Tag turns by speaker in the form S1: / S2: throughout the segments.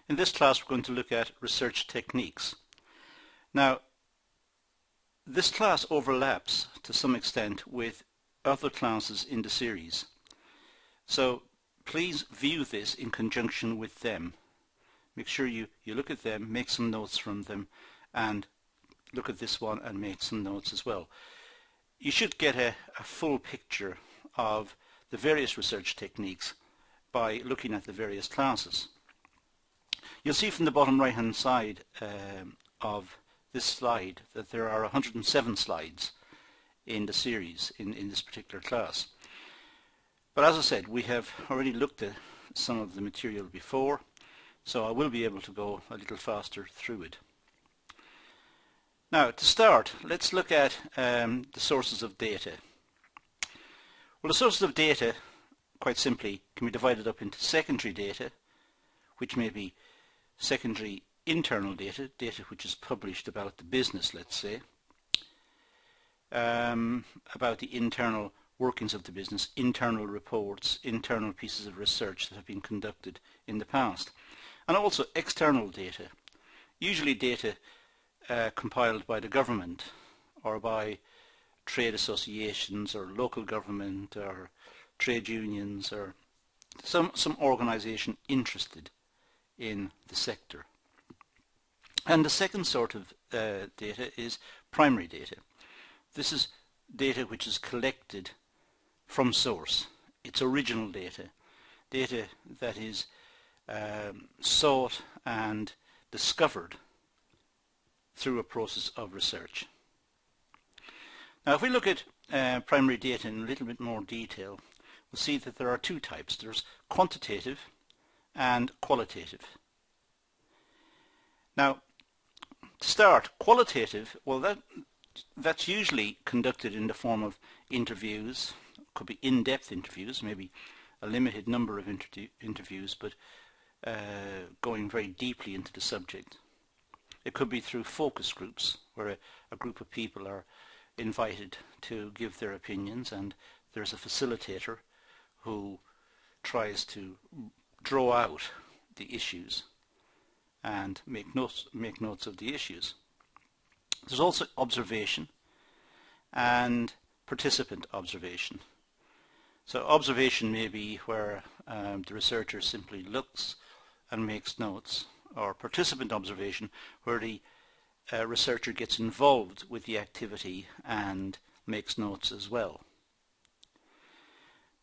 S1: In this class we're going to look at research techniques. Now, this class overlaps to some extent with other classes in the series. So please view this in conjunction with them. Make sure you look at them, make some notes from them, and look at this one and make some notes as well. You should get a full picture of the various research techniques by looking at the various classes. You'll see from the bottom right hand side of this slide that there are 107 slides in the series in this particular class. But as I said, we have already looked at some of the material before, so I will be able to go a little faster through it. Now, to start, let's look at the sources of data. Well, the sources of data, quite simply, can be divided up into secondary data, which may be secondary internal data, data which is published about the business, let's say, about the internal workings of the business, internal reports, internal pieces of research that have been conducted in the past, and also external data, usually data compiled by the government or by trade associations or local government or trade unions or some organization interested in the sector. And the second sort of data is primary data. This is data which is collected from source. It's original data, data that is sought and discovered through a process of research. Now, if we look at primary data in a little bit more detail, we'll see that there are two types. There's quantitative and qualitative. Now, to start, qualitative, well, that's usually conducted in the form of interviews. It could be in-depth interviews, maybe a limited number of interviews, but going very deeply into the subject. It could be through focus groups, where a group of people are invited to give their opinions, and there's a facilitator who tries to draw out the issues and make notes of the issues. There's also observation and participant observation. So observation may be where the researcher simply looks and makes notes, or participant observation where the researcher gets involved with the activity and makes notes as well.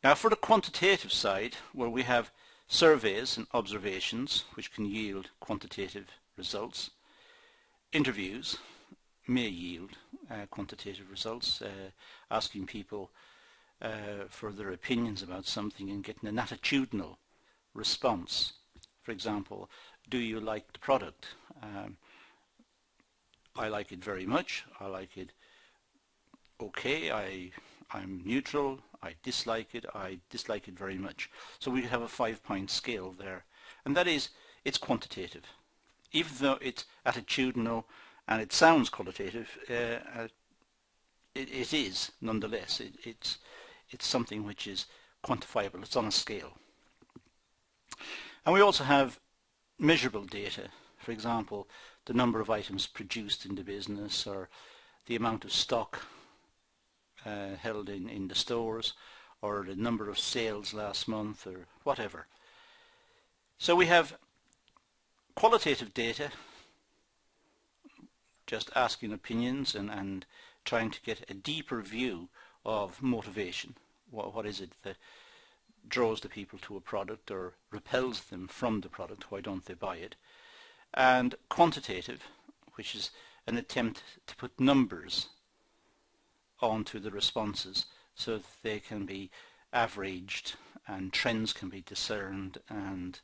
S1: Now, for the quantitative side, where we have surveys and observations which can yield quantitative results, interviews may yield quantitative results, asking people for their opinions about something and getting an attitudinal response. For example, do you like the product? I like it very much. I like it okay. I'm neutral. I dislike it. I dislike it very much. So we have a 5-point scale there, and that is, it's quantitative. Even though it's attitudinal and it sounds qualitative, it is nonetheless. It's something which is quantifiable. It's on a scale. And we also have measurable data. For example, the number of items produced in the business, or the amount of stock held in the stores, or the number of sales last month, or whatever. So we have qualitative data, just asking opinions and trying to get a deeper view of motivation. What is it that draws the people to a product or repels them from the product? Why don't they buy it? And quantitative, which is an attempt to put numbers onto the responses so that they can be averaged and trends can be discerned and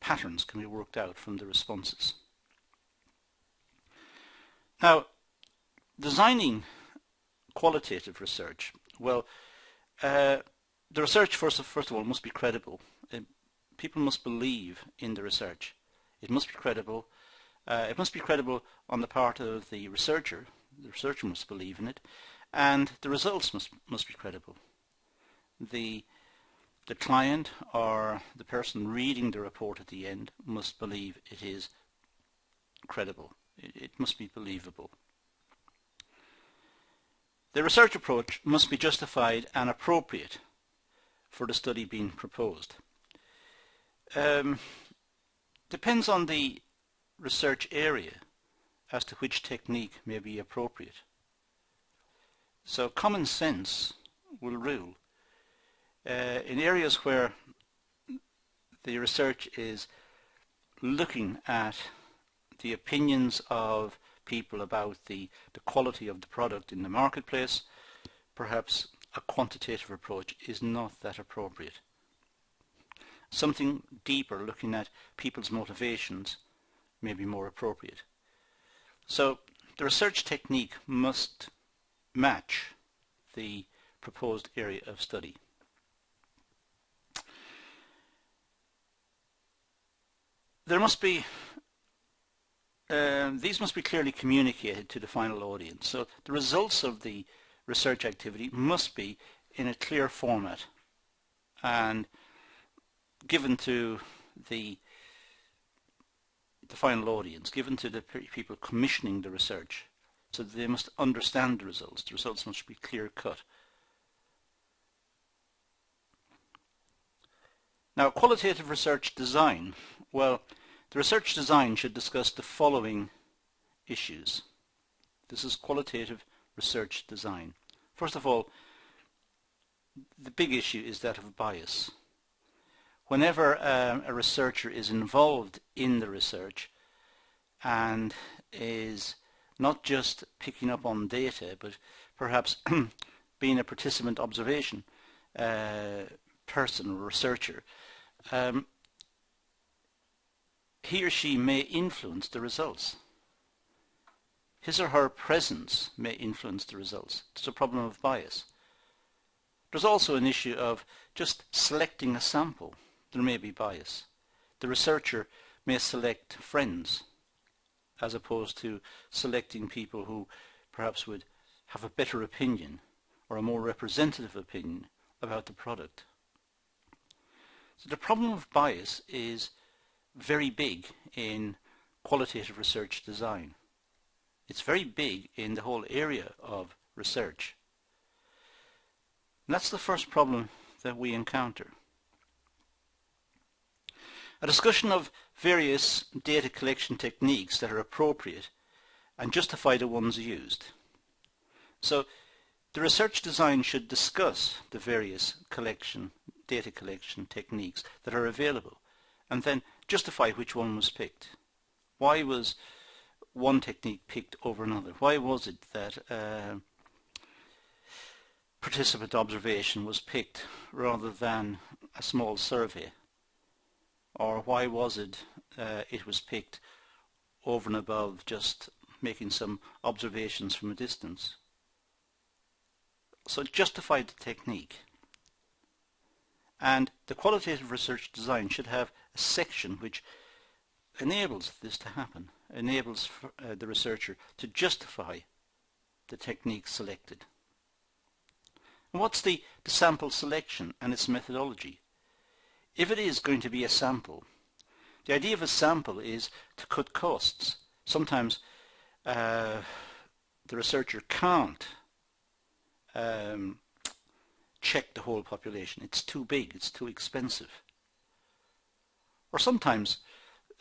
S1: patterns can be worked out from the responses. Now, designing qualitative research, well, the research first of all must be credible. People must believe in the research. It must be credible. It must be credible on the part of the researcher. The researcher must believe in it, and the results must be credible. The The client or the person reading the report at the end must believe it is credible. It must be believable. The research approach must be justified and appropriate for the study being proposed. Depends on the research area as to which technique may be appropriate. So common sense will rule. In areas where the research is looking at the opinions of people about the quality of the product in the marketplace, perhaps a quantitative approach is not that appropriate. Something deeper, looking at people's motivations, may be more appropriate. So the research technique must match the proposed area of study. There must be these must be clearly communicated to the final audience. So the results of the research activity must be in a clear format and given to the final audience, given to the people commissioning the research, so that they must understand the results. The results must be clear cut. Now, qualitative research design. Well, the research design should discuss the following issues. This is qualitative research design. First of all, the big issue is that of bias. Whenever a researcher is involved in the research and is not just picking up on data, but perhaps being a participant observation person or researcher, he or she may influence the results. His or her presence may influence the results. It's a problem of bias. There's also an issue of just selecting a sample. There may be bias. The researcher may select friends as opposed to selecting people who perhaps would have a better opinion or a more representative opinion about the product. So the problem of bias is very big in qualitative research design. It's very big in the whole area of research. And that's the first problem that we encounter. A discussion of various data collection techniques that are appropriate and justify the ones used. So the research design should discuss the various data collection techniques that are available and then justify which one was picked. Why was one technique picked over another? Why was it that participant observation was picked rather than a small survey? Or why was it it was picked over and above just making some observations from a distance? So justify the technique. And the qualitative research design should have a section which enables this to happen, enables the researcher to justify the technique selected. And what's the sample selection and its methodology? If it is going to be a sample, the idea of a sample is to cut costs. Sometimes the researcher can't check the whole population. It's too big, it's too expensive. Or sometimes,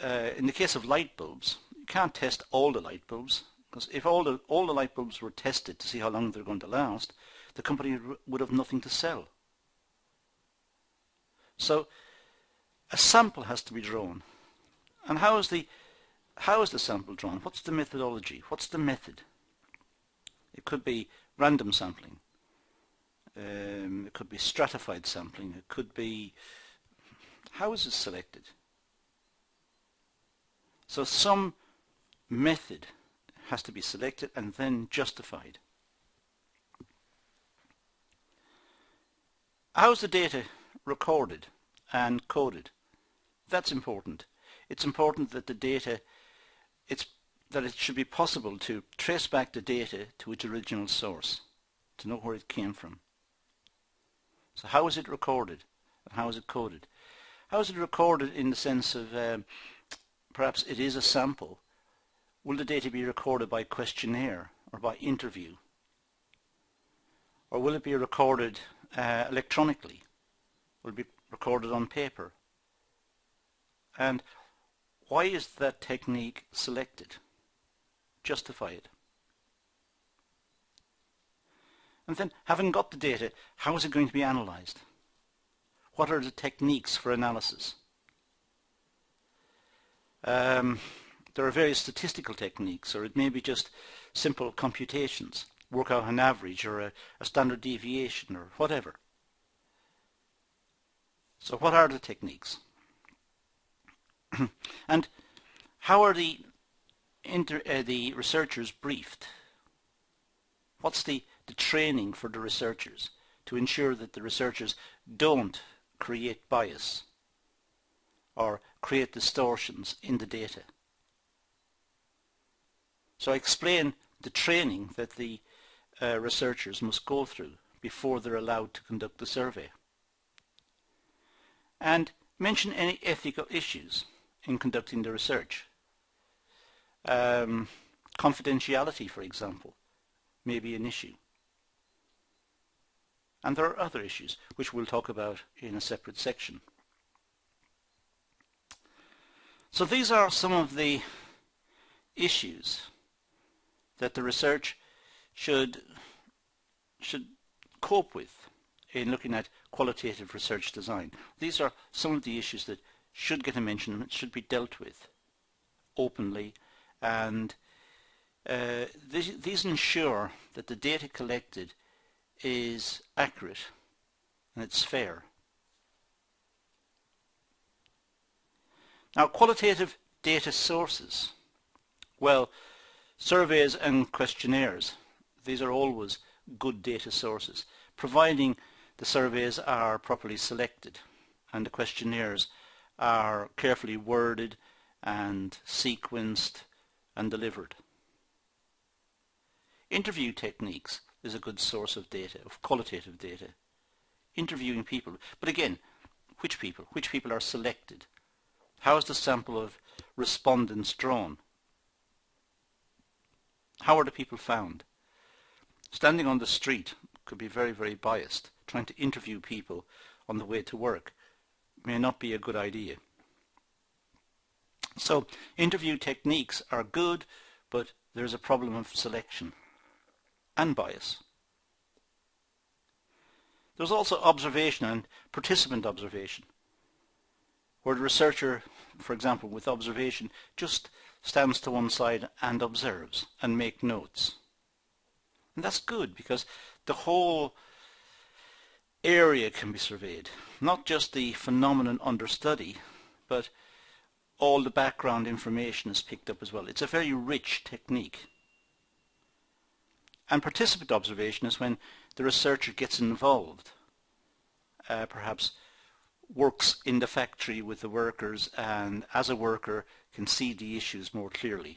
S1: in the case of light bulbs, you can't test all the light bulbs, because if all the light bulbs were tested to see how long they're going to last, the company would have nothing to sell. So a sample has to be drawn. And how is the sample drawn? What's the methodology? What's the method? It could be random sampling. It could be stratified sampling. It could be, how is it selected? So some method has to be selected and then justified. How is the data recorded and coded? That's important. It's important that the data, that it should be possible to trace back the data to its original source, to know where it came from. So how is it recorded? How is it coded? How is it recorded in the sense of perhaps it is a sample? Will the data be recorded by questionnaire or by interview? Or will it be recorded electronically? Will it be recorded on paper? And why is that technique selected? Justify it. And then, having got the data, how is it going to be analysed? What are the techniques for analysis? There are various statistical techniques, or it may be just simple computations, work out an average or a standard deviation or whatever. So what are the techniques? And how are the researchers briefed? What's the training for the researchers to ensure that the researchers don't create bias or create distortions in the data? So I explain the training that the researchers must go through before they're allowed to conduct the survey. And mention any ethical issues in conducting the research. Confidentiality, for example, may be an issue. And there are other issues which we'll talk about in a separate section. So these are some of the issues that the research should cope with in looking at qualitative research design. These are some of the issues that should get a mention and should be dealt with openly, and these ensure that the data collected is accurate and it's fair. Now, qualitative data sources. Well, surveys and questionnaires, these are always good data sources, providing the surveys are properly selected and the questionnaires are carefully worded and sequenced and delivered. Interview techniques is a good source of data, of qualitative data. Interviewing people, but again, which people? Which people are selected? How is the sample of respondents drawn? How are the people found? Standing on the street could be very, very biased. Trying to interview people on the way to work may not be a good idea. So interview techniques are good, but there's a problem of selection and bias. There's also observation and participant observation, where the researcher, for example, with observation, just stands to one side and observes and make notes. And that's good because the whole area can be surveyed, not just the phenomenon under study, but all the background information is picked up as well. It's a very rich technique. And participant observation is when the researcher gets involved, perhaps works in the factory with the workers and as a worker can see the issues more clearly.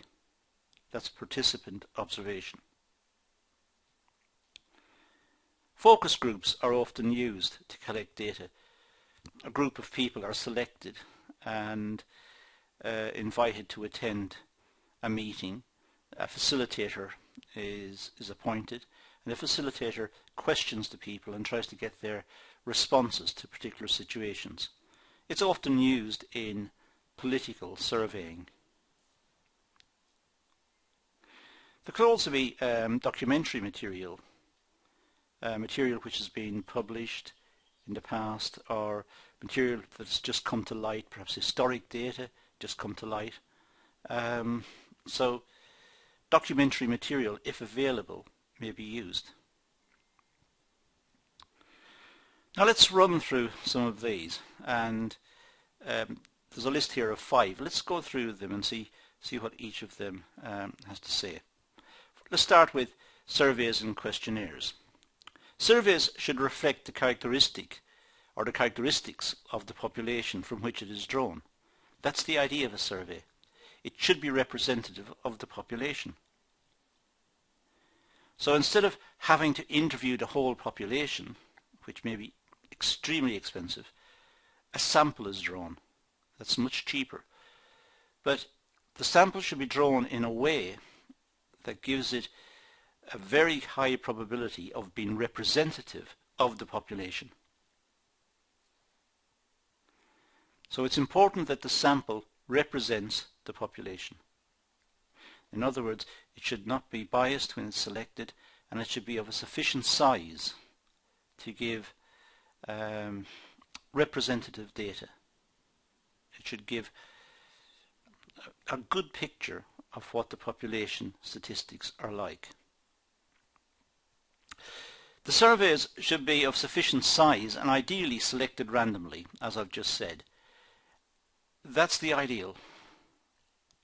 S1: That's participant observation. Focus groups are often used to collect data. A group of people are selected and invited to attend a meeting. A facilitator is appointed, and the facilitator questions the people and tries to get their responses to particular situations. It's often used in political surveying. There could also be documentary material, material which has been published in the past, or material that's just come to light, perhaps historic data just come to light. So documentary material, if available, may be used. Now let's run through some of these, and there's a list here of 5. Let's go through them and see what each of them has to say. Let's start with surveys and questionnaires. Surveys should reflect the characteristic or the characteristics of the population from which it is drawn. That's the idea of a survey. It should be representative of the population. So instead of having to interview the whole population, which may be extremely expensive, a sample is drawn. That's much cheaper. But the sample should be drawn in a way that gives it a very high probability of being representative of the population. So it's important that the sample represents the population. In other words, it should not be biased when it's selected, and it should be of a sufficient size to give representative data. It should give a good picture of what the population statistics are like. The surveys should be of sufficient size and ideally selected randomly, as I've just said. That's the ideal.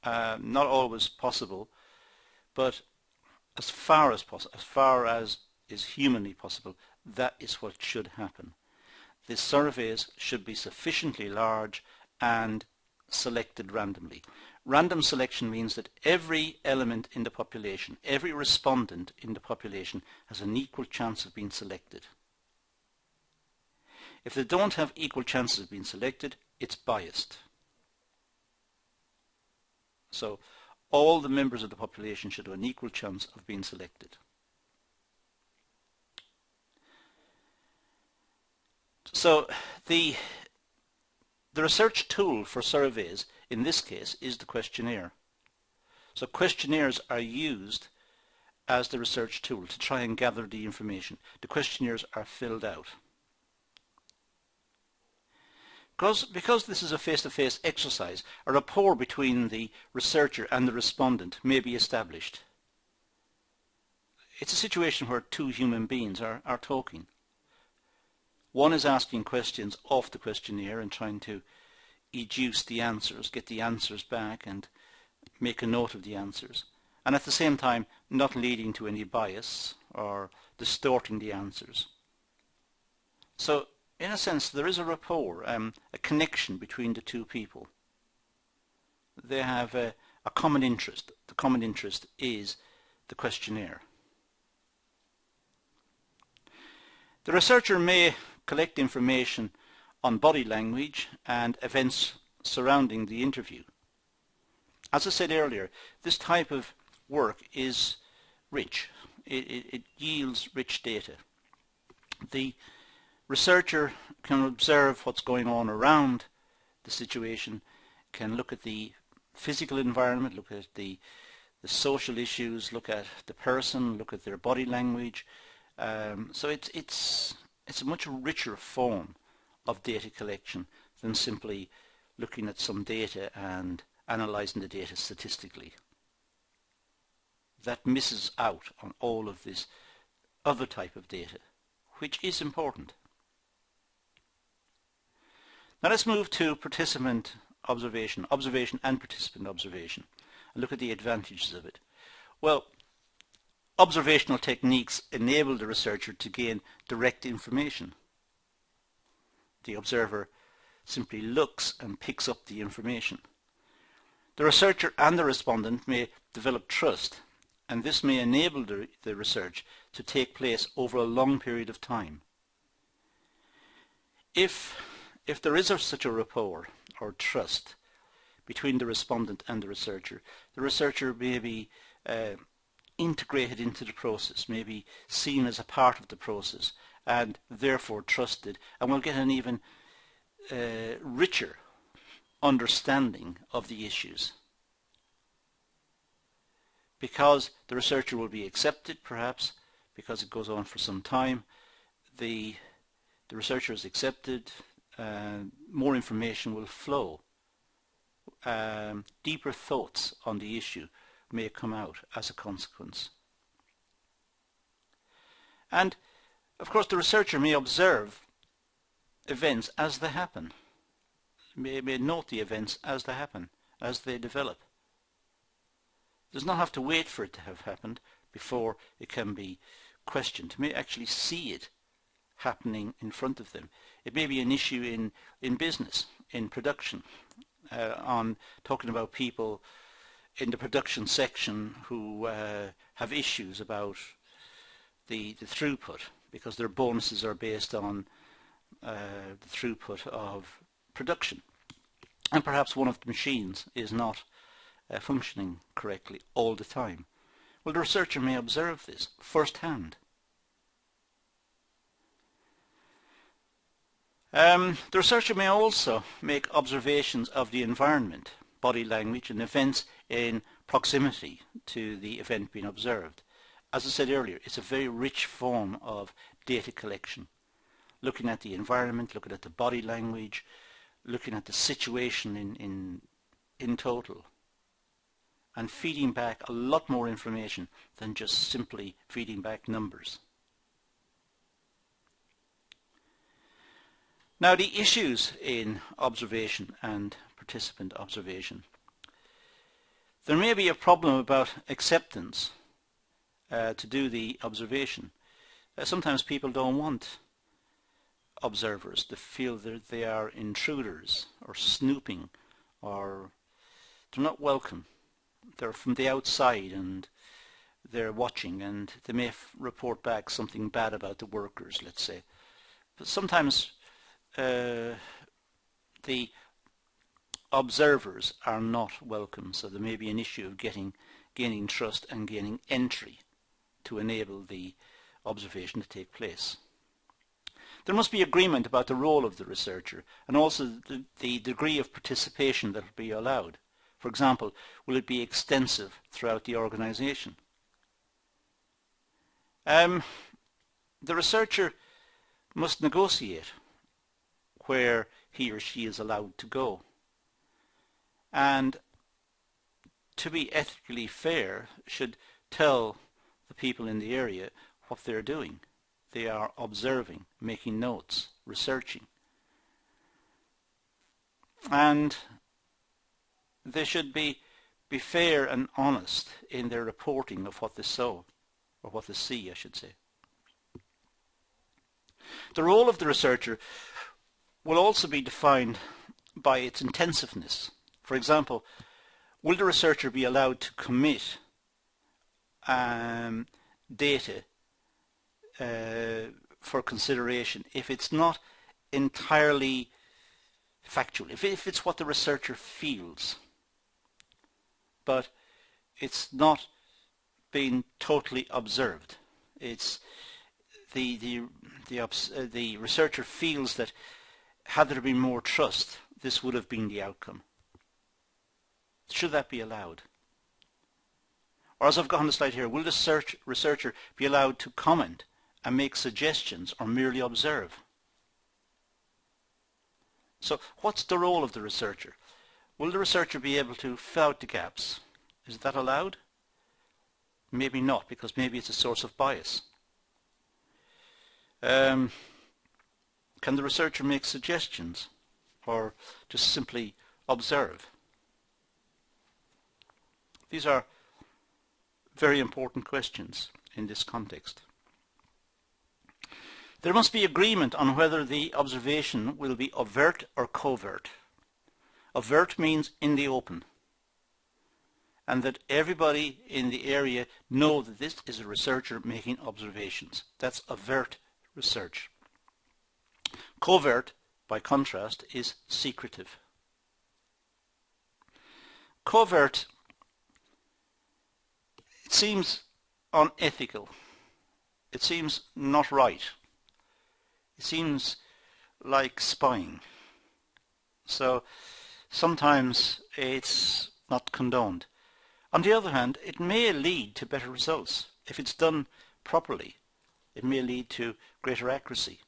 S1: Not always possible, but as far as is humanly possible, that is what should happen. The surveys should be sufficiently large and selected randomly. Random selection means that every element in the population, every respondent in the population has an equal chance of being selected. If they don't have equal chances of being selected, it's biased. So all the members of the population should have an equal chance of being selected. So the research tool for surveys in this case is the questionnaire. So questionnaires are used as the research tool to try and gather the information. The questionnaires are filled out. Because this is a face-to-face exercise, a rapport between the researcher and the respondent may be established. It's a situation where two human beings are talking. One is asking questions off the questionnaire and trying to educe the answers, get the answers back and make a note of the answers. And at the same time, not leading to any bias or distorting the answers. So, in a sense, there is a rapport, a connection between the two people. They have a common interest. The common interest is the questionnaire. The researcher may collect information on body language and events surrounding the interview. As I said earlier, this type of work is rich. It yields rich data. The researcher can observe what's going on around the situation, can look at the physical environment, look at the social issues, look at the person, look at their body language. So it's a much richer form of data collection than simply looking at some data and analysing the data statistically. That misses out on all of this other type of data, which is important. Now let's move to participant observation and participant observation, and look at the advantages of it. Well, observational techniques enable the researcher to gain direct information. The observer simply looks and picks up the information. The researcher and the respondent may develop trust, and this may enable the research to take place over a long period of time. If there is such a rapport or trust between the respondent and the researcher may be integrated into the process, may be seen as a part of the process and therefore trusted, and will get an even richer understanding of the issues. Because the researcher will be accepted, perhaps, because it goes on for some time, the researcher is accepted, more information will flow. Deeper thoughts on the issue may come out as a consequence. And of course the researcher may observe events as they happen, may note the events as they happen, as they develop. Does not have to wait for it to have happened before it can be questioned. May actually see it happening in front of them. It may be an issue in business, in production, on talking about people in the production section who have issues about the throughput, because their bonuses are based on the throughput of production, and perhaps one of the machines is not functioning correctly all the time. Well, the researcher may observe this firsthand. The researcher may also make observations of the environment, body language, and events in proximity to the event being observed. As I said earlier, it's a very rich form of data collection. Looking at the environment, looking at the body language, looking at the situation in total, and feeding back a lot more information than just simply feeding back numbers. Now, the issues in observation and participant observation. There may be a problem about acceptance to do the observation. Sometimes people don't want observers to feel that they are intruders or snooping, or they're not welcome. They're from the outside and they're watching, and they may report back something bad about the workers, let's say. But sometimes the observers are not welcome, so there may be an issue of gaining trust and gaining entry to enable the observation to take place. There must be agreement about the role of the researcher and also the degree of participation that will be allowed. For example, will it be extensive throughout the organization? The researcher must negotiate where he or she is allowed to go. And to be ethically fair, should tell the people in the area what they're doing. They are observing, making notes, researching. And they should be fair and honest in their reporting of what they saw, or what they see, I should say. The role of the researcher will also be defined by its intensiveness. For example, will the researcher be allowed to commit data for consideration if it's not entirely factual, if it's what the researcher feels, but it's not being totally observed? It's the researcher feels that had there been more trust, this would have been the outcome. Should that be allowed? Or, as I've got on the slide here, will the researcher be allowed to comment and make suggestions or merely observe? So what's the role of the researcher? Will the researcher be able to fill out the gaps? Is that allowed? Maybe not, because maybe it's a source of bias. Can the researcher make suggestions or just simply observe? These are very important questions in this context. There must be agreement on whether the observation will be overt or covert. Overt means in the open, and that everybody in the area know that this is a researcher making observations. That's overt research. Covert, by contrast, is secretive. Covert, it seems unethical. It seems not right. It seems like spying. So sometimes it's not condoned. On the other hand, it may lead to better results. If it's done properly, it may lead to greater accuracy.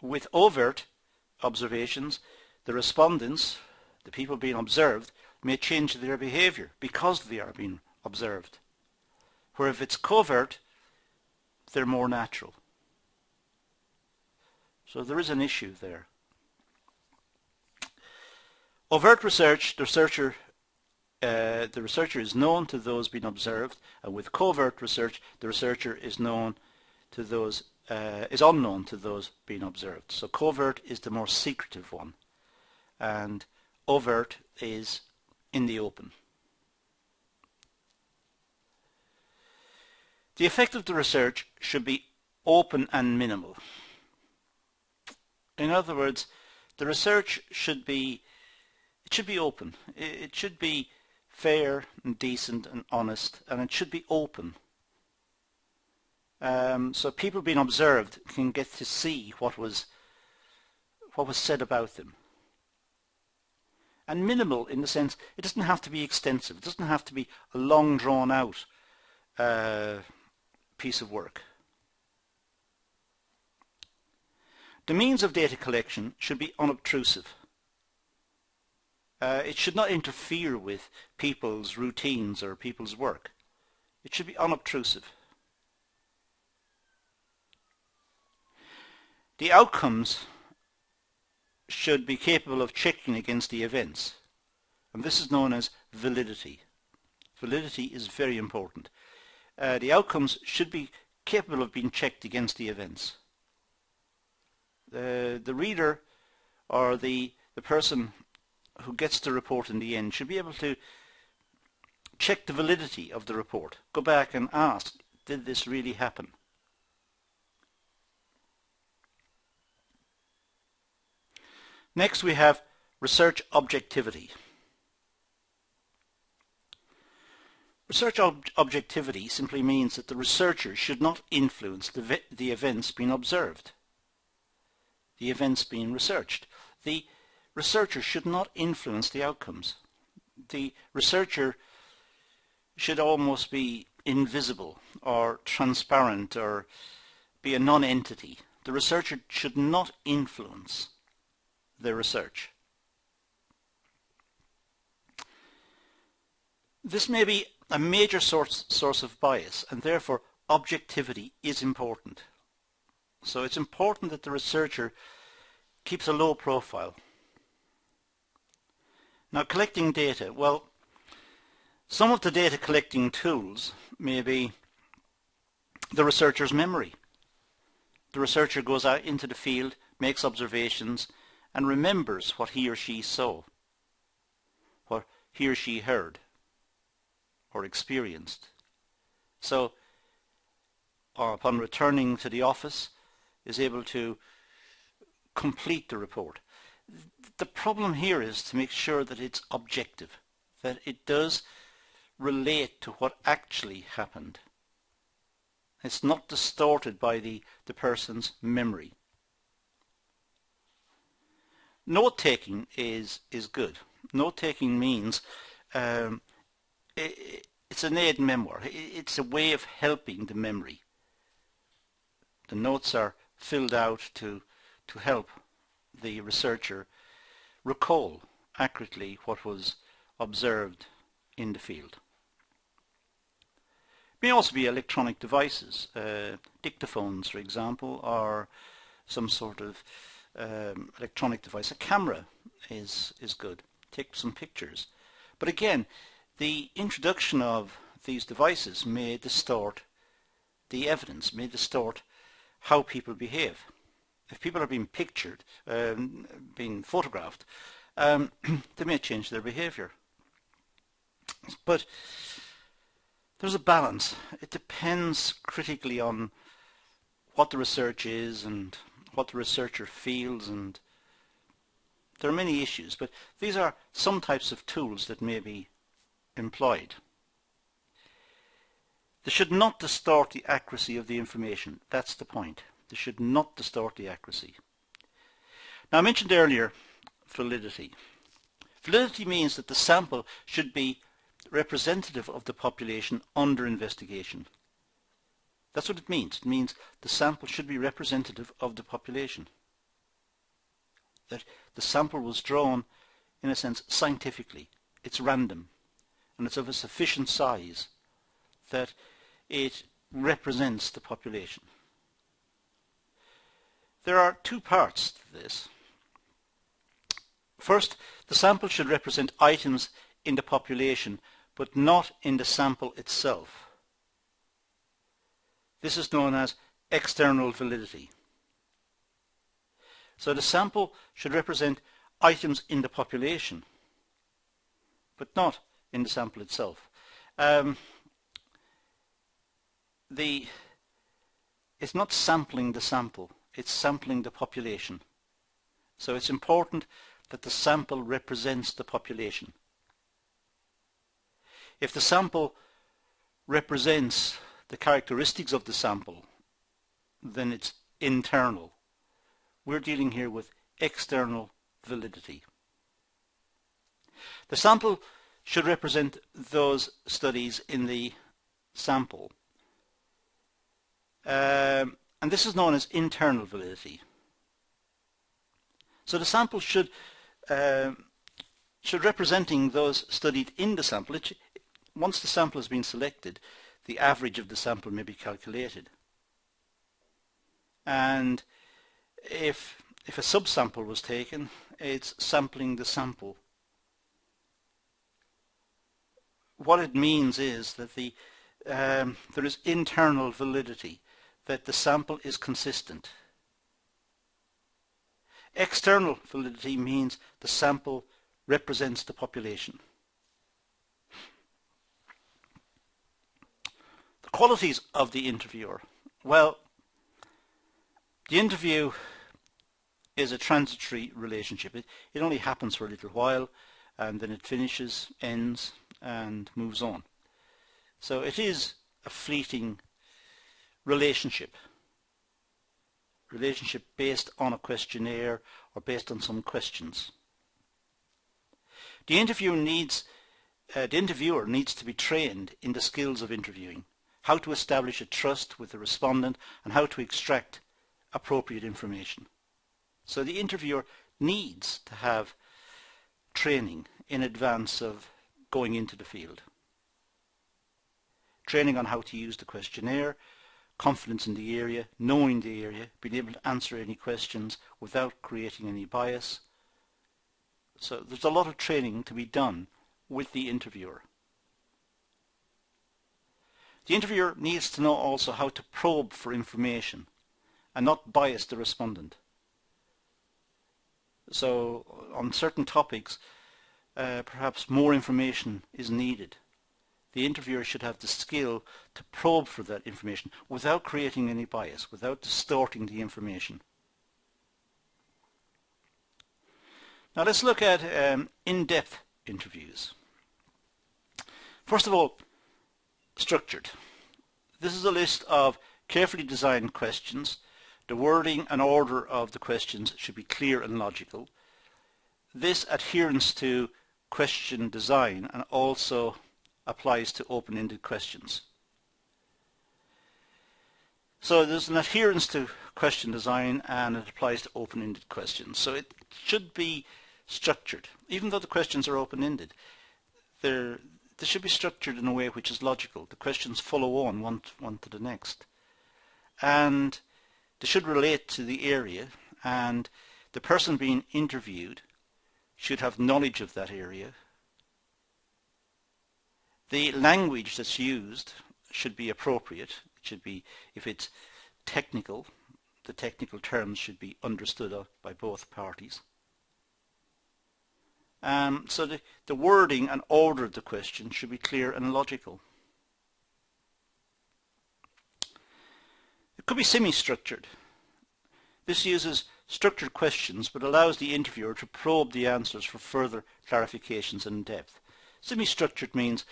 S1: With overt observations, the respondents, the people being observed, may change their behavior because they are being observed. Where if it's covert, they're more natural. So there is an issue there. Overt research, the researcher is known to those being observed, and with covert research, the researcher is known to those is unknown to those being observed. So covert is the more secretive one, and overt is in the open. The effect of the research should be open and minimal. In other words, The research should be open. It should be fair and decent and honest, and it should be open. So people being observed can get to see what was said about them. And minimal in the sense, it doesn't have to be extensive. It doesn't have to be a long drawn out piece of work. The means of data collection should be unobtrusive. It should not interfere with people's routines or people's work. It should be unobtrusive. The outcomes should be capable of checking against the events, and this is known as validity. Validity is very important. The outcomes should be capable of being checked against the events. The reader or the person who gets the report in the end should be able to check the validity of the report. Go back and ask, did this really happen? Next we have research objectivity. Research objectivity simply means that the researcher should not influence the events being observed, the events being researched. The researcher should not influence the outcomes. The researcher should almost be invisible or transparent or be a non-entity. The researcher should not influence the research. This may be a major source of bias, and therefore objectivity is important. So it's important that the researcher keeps a low profile. Now, collecting data. Well, some of the data collecting tools may be the researcher's memory. The researcher goes out into the field, makes observations, and remembers what he or she saw, what he or she heard or experienced. So upon returning to the office is able to complete the report. The problem here is to make sure that it's objective, that it does relate to what actually happened. It's not distorted by the person's memory. Note-taking is good. Note-taking means it's an aid memoir. It's a way of helping the memory. The notes are filled out to help the researcher recall accurately what was observed in the field. It may also be electronic devices, dictaphones, for example, or some sort of electronic device. A camera is good. Take some pictures. But again, the introduction of these devices may distort the evidence, may distort how people behave. If people are being pictured, being photographed, they may change their behavior. But there's a balance. It depends critically on what the research is and what the researcher feels, and there are many issues, but these are some types of tools that may be employed. They should not distort the accuracy of the information. That's the point. They should not distort the accuracy. Now, I mentioned earlier validity. Validity means that the sample should be representative of the population under investigation. That's what it means. It means the sample should be representative of the population. That the sample was drawn, in a sense, scientifically. It's random, and it's of a sufficient size that it represents the population. There are two parts to this. First, the sample should represent items in the population, but not in the sample itself. This is known as external validity. So the sample should represent items in the population, but not in the sample itself. It's not sampling the sample, it's sampling the population. So it's important that the sample represents the population. If the sample represents the characteristics of the sample, then it's internal. We're dealing here with external validity. The sample should represent those studies in the sample. And this is known as internal validity. So the sample should representing those studied in the sample. Once the sample has been selected, the average of the sample may be calculated. And if a subsample was taken, it's sampling the sample. What it means is that there is internal validity, that the sample is consistent. External validity means the sample represents the population. The qualities of the interviewer. Well, the interview is a transitory relationship. It only happens for a little while, and then it finishes, ends, and moves on. So it is a fleeting relationship based on a questionnaire or based on some questions. The interviewer needs to be trained in the skills of interviewing, how to establish a trust with the respondent, and how to extract appropriate information. So the interviewer needs to have training in advance of going into the field. Training on how to use the questionnaire, confidence in the area, knowing the area, being able to answer any questions without creating any bias. So there's a lot of training to be done with the interviewer. The interviewer needs to know also how to probe for information and not bias the respondent. So on certain topics, perhaps more information is needed. The interviewer should have the skill to probe for that information without creating any bias, without distorting the information. Now let's look at in-depth interviews. First of all, structured. This is a list of carefully designed questions. The wording and order of the questions should be clear and logical. This adherence to question design and also applies to open-ended questions. So there's an adherence to question design and it applies to open-ended questions. So it should be structured. Even though the questions are open-ended, they should be structured in a way which is logical. The questions follow on one to the next. And they should relate to the area, and the person being interviewed should have knowledge of that area. The language that's used should be appropriate. It should be, if it's technical, the technical terms should be understood by both parties. So the wording and order of the question should be clear and logical. It could be semi-structured. This uses structured questions but allows the interviewer to probe the answers for further clarifications in depth. Semi-structured means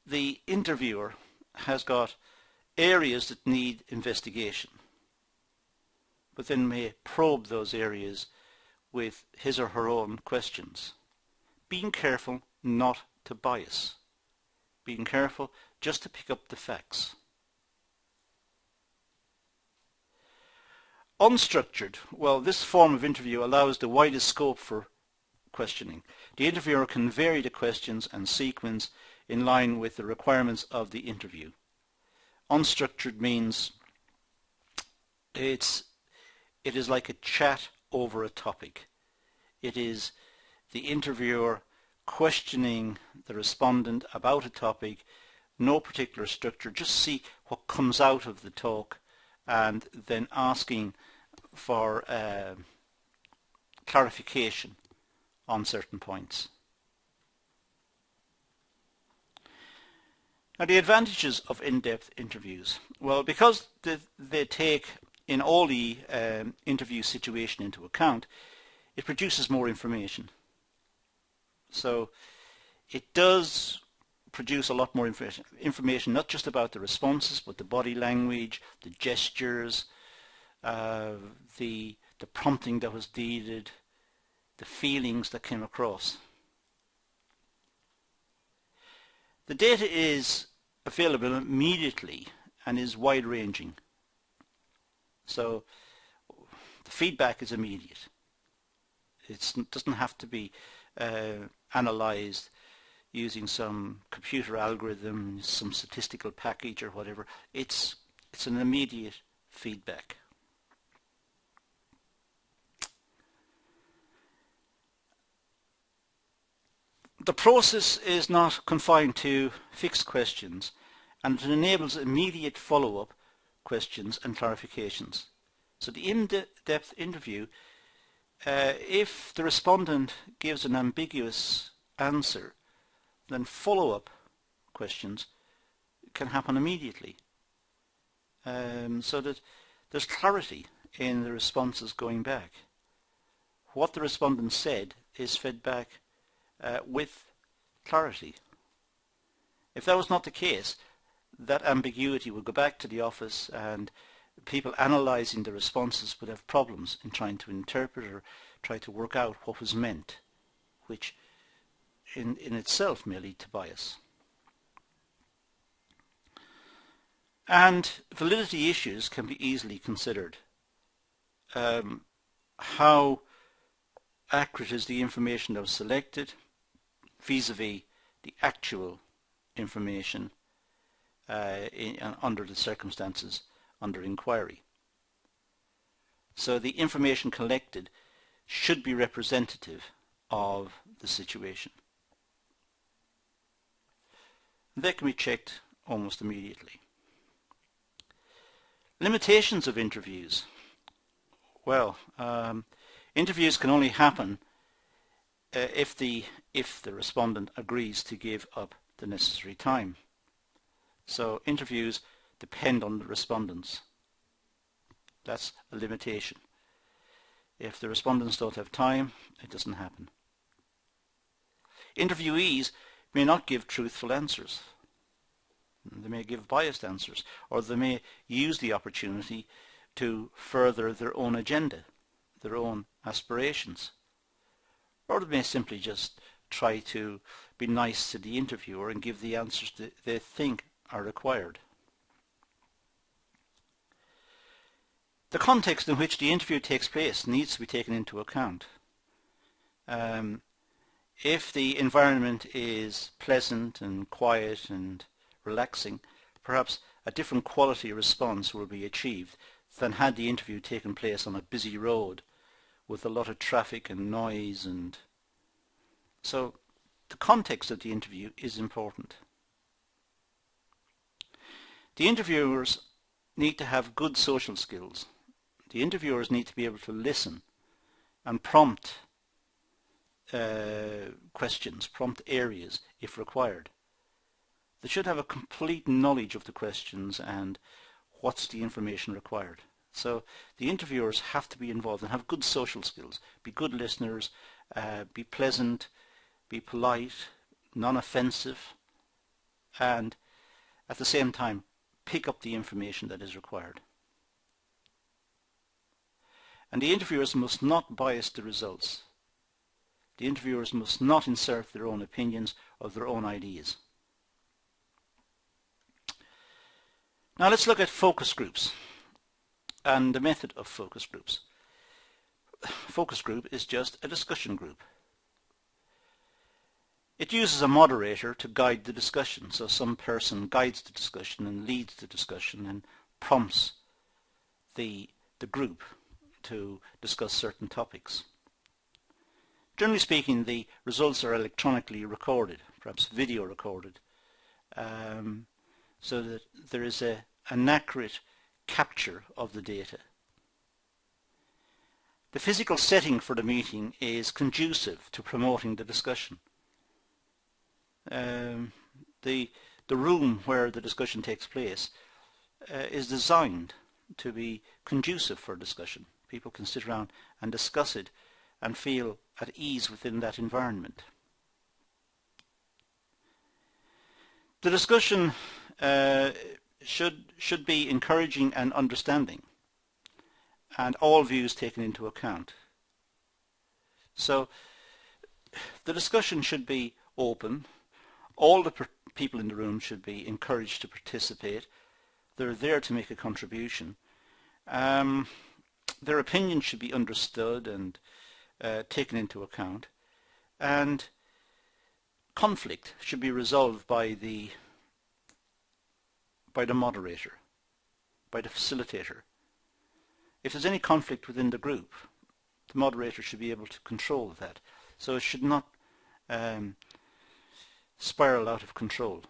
S1: the interviewer has got areas that need investigation, but then may probe those areas with his or her own questions. Being careful not to bias. Being careful just to pick up the facts. Unstructured. Well, this form of interview allows the widest scope for questioning. The interviewer can vary the questions and sequence in line with the requirements of the interview. Unstructured means it is like a chat over a topic. It is the interviewer questioning the respondent about a topic, no particular structure, just see what comes out of the talk and then asking for clarification on certain points. Now, the advantages of in-depth interviews. Well, because they take in all the interview situation into account, it produces more information. So it does produce a lot more information, not just about the responses, but the body language, the gestures, the prompting that was needed, the feelings that came across. The data is available immediately and is wide-ranging. So the feedback is immediate. It doesn't have to be analyzed using some computer algorithm, some statistical package or whatever. It's an immediate feedback. The process is not confined to fixed questions, and it enables immediate follow-up questions and clarifications. So the in-depth interview, if the respondent gives an ambiguous answer, then follow-up questions can happen immediately, so that there's clarity in the responses going back. What the respondent said is fed back with clarity. If that was not the case, that ambiguity would go back to the office, and people analysing the responses would have problems in trying to interpret or try to work out what was meant, which in itself may lead to bias. And validity issues can be easily considered. How accurate is the information that was selected vis-a-vis the actual information under the circumstances under inquiry. So the information collected should be representative of the situation. That can be checked almost immediately. Limitations of interviews. Well, interviews can only happen if the respondent agrees to give up the necessary time. So interviews depend on the respondents. That's a limitation. If the respondents don't have time, it doesn't happen. Interviewees may not give truthful answers. They may give biased answers, or they may use the opportunity to further their own agenda, their own aspirations. Or they may simply just try to be nice to the interviewer and give the answers that they think are required. The context in which the interview takes place needs to be taken into account. If the environment is pleasant and quiet and relaxing, perhaps a different quality response will be achieved than had the interview taken place on a busy road with a lot of traffic and noise. And so the context of the interview is important. The interviewers need to have good social skills. The interviewers need to be able to listen and prompt questions, prompt areas if required. They should have a complete knowledge of the questions and what's the information required. So the interviewers have to be involved and have good social skills, be good listeners, be pleasant, be polite, non-offensive, and at the same time pick up the information that is required. And the interviewers must not bias the results. The interviewers must not insert their own opinions or their own ideas. Now let's look at focus groups and the method of focus groups. Focus group is just a discussion group. It uses a moderator to guide the discussion, so some person guides the discussion and leads the discussion and prompts the group to discuss certain topics. Generally speaking, the results are electronically recorded, perhaps video recorded, so that there is an accurate capture of the data. The physical setting for the meeting is conducive to promoting the discussion. The room where the discussion takes place is designed to be conducive for discussion. People can sit around and discuss it and feel at ease within that environment. The discussion should be encouraging and understanding, and all views taken into account. So the discussion should be open. All the people in the room should be encouraged to participate. They're there to make a contribution. Their opinion should be understood and taken into account, and conflict should be resolved by the moderator, by the facilitator. If there's any conflict within the group, the moderator should be able to control that, so it should not spiral out of control.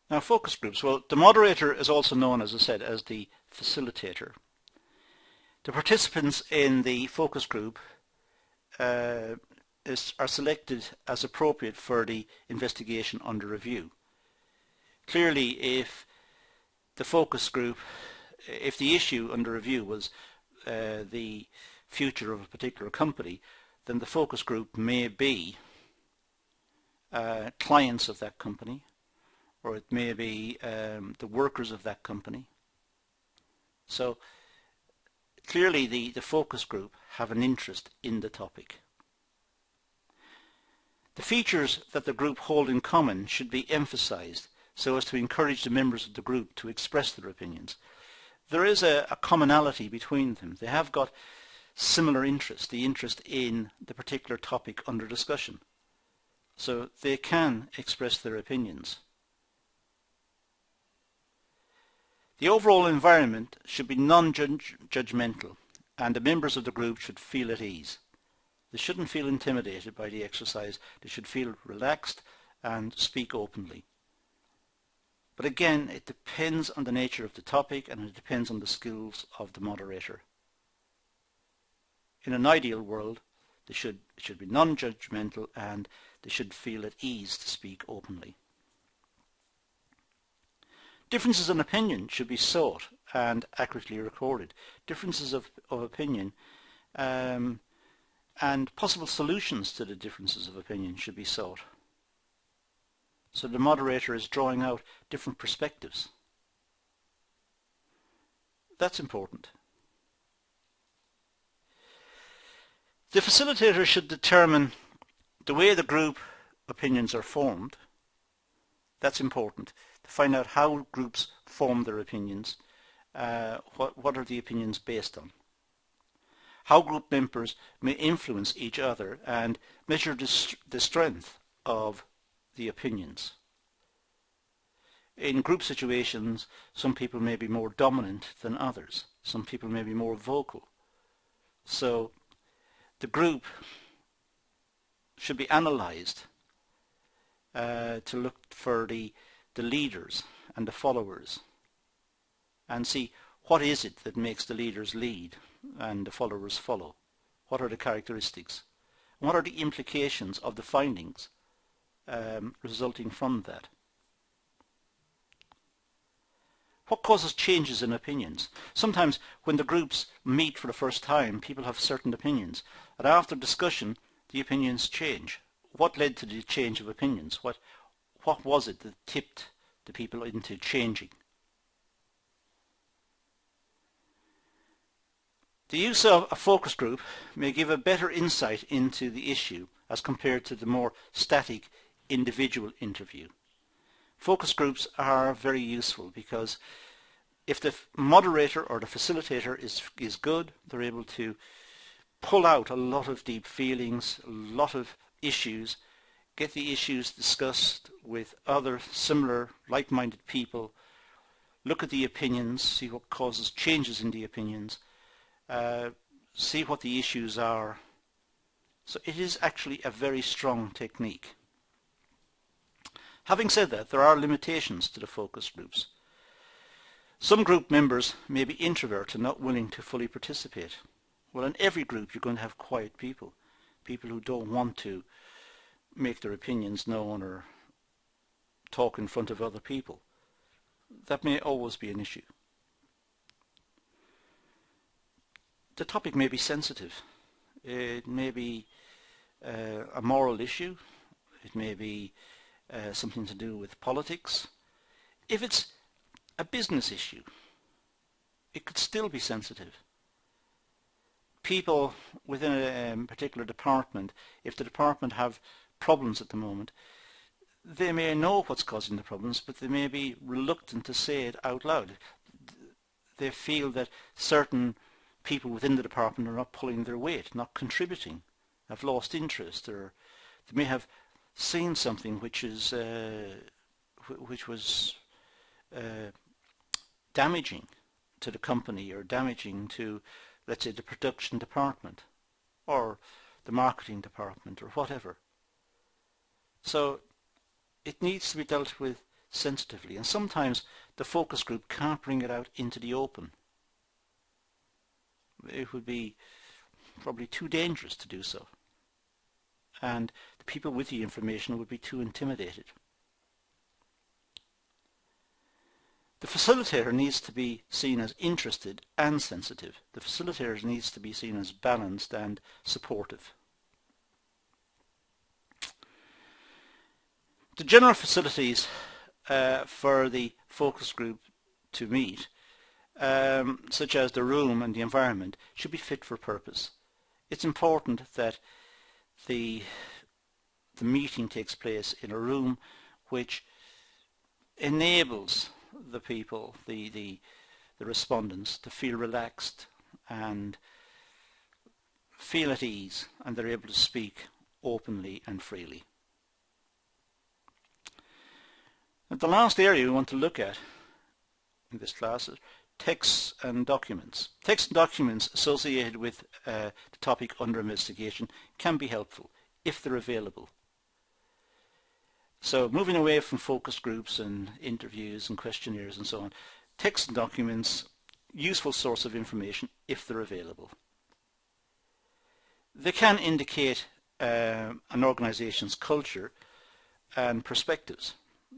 S1: Now, focus groups. Well, the moderator is also known, as I said, as the facilitator. The participants in the focus group are selected as appropriate for the investigation under review. Clearly, if the focus group, if the issue under review was the future of a particular company, then the focus group may be clients of that company, or it may be the workers of that company. So clearly the focus group have an interest in the topic. The features that the group hold in common should be emphasized so as to encourage the members of the group to express their opinions. There is a commonality between them. They have got similar interests, the interest in the particular topic under discussion. So they can express their opinions. The overall environment should be non-judgmental, and the members of the group should feel at ease. They shouldn't feel intimidated by the exercise. They should feel relaxed and speak openly. But again, it depends on the nature of the topic, and it depends on the skills of the moderator. In an ideal world, it should be non-judgmental, and they should feel at ease to speak openly. Differences in opinion should be sought and accurately recorded. Differences of opinion and possible solutions to the differences of opinion should be sought. So the moderator is drawing out different perspectives. That's important. The facilitator should determine the way the group opinions are formed. That's important, to find out how groups form their opinions, what are the opinions based on, how group members may influence each other, and measure the strength of the opinions. In group situations, some people may be more dominant than others. Some people may be more vocal. So the group should be analysed to look for the leaders and the followers, and see what is it that makes the leaders lead and the followers follow. What are the characteristics? What are the implications of the findings resulting from that? What causes changes in opinions? Sometimes when the groups meet for the first time, people have certain opinions, and after discussion the opinions change. What led to the change of opinions? What was it that tipped the people into changing? The use of a focus group may give a better insight into the issue as compared to the more static individual interview. Focus groups are very useful because if the moderator or the facilitator is good, they're able to pull out a lot of deep feelings, a lot of issues, get the issues discussed with other similar like-minded people, look at the opinions, see what causes changes in the opinions, see what the issues are. So it is actually a very strong technique. Having said that, there are limitations to the focus groups. Some group members may be introverts and not willing to fully participate. Well, in every group you're going to have quiet people, people who don't want to make their opinions known or talk in front of other people. That may always be an issue. the topic may be sensitive. It may be a moral issue. It may be something to do with politics. If it's a business issue, it could still be sensitive. People within a particular department, if the department have problems at the moment, they may know what's causing the problems, but they may be reluctant to say it out loud. They feel that certain people within the department are not pulling their weight, not contributing, have lost interest, or they may have seen something which is which was damaging to the company, or damaging to, let's say, the production department or the marketing department or whatever. So it needs to be dealt with sensitively, and sometimes the focus group can't bring it out into the open. It would be probably too dangerous to do so, and the people with the information would be too intimidated. The facilitator needs to be seen as interested and sensitive. The facilitator needs to be seen as balanced and supportive. The general facilities for the focus group to meet, such as the room and the environment, should be fit for purpose. It's important that the meeting takes place in a room which enables the people, the respondents, to feel relaxed and feel at ease, and they're able to speak openly and freely. And the last area we want to look at in this class is texts and documents. Texts and documents associated with the topic under investigation can be helpful if they're available. So moving away from focus groups and interviews and questionnaires and so on, texts and documents, useful source of information if they're available. They can indicate an organization's culture and perspectives.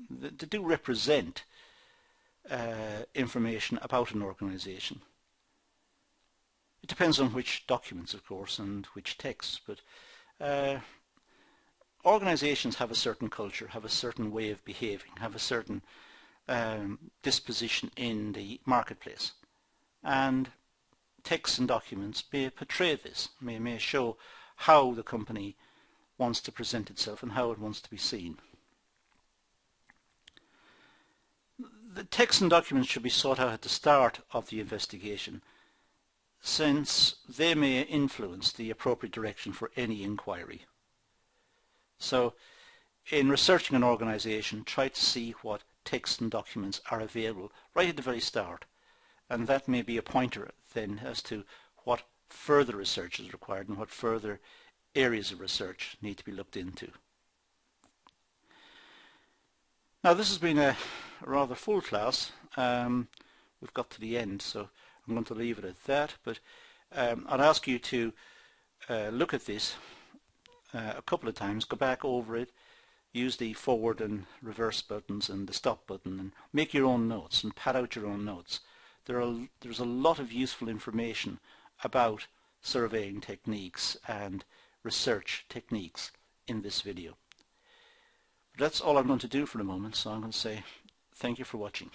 S1: They do represent information about an organization. It depends on which documents, of course, and which texts, but organizations have a certain culture, have a certain way of behaving, have a certain disposition in the marketplace, and texts and documents may portray this, may show how the company wants to present itself and how it wants to be seen. The texts and documents should be sought out at the start of the investigation, since they may influence the appropriate direction for any inquiry. So in researching an organization, try to see what texts and documents are available right at the very start, and that may be a pointer then as to what further research is required and what further areas of research need to be looked into. Now, this has been a rather full class. We've got to the end, so I'm going to leave it at that, but I'd ask you to look at this a couple of times, go back over it, use the forward and reverse buttons and the stop button, and make your own notes and pad out your own notes. There's a lot of useful information about surveying techniques and research techniques in this video. But that's all I'm going to do for the moment, so I'm going to say thank you for watching.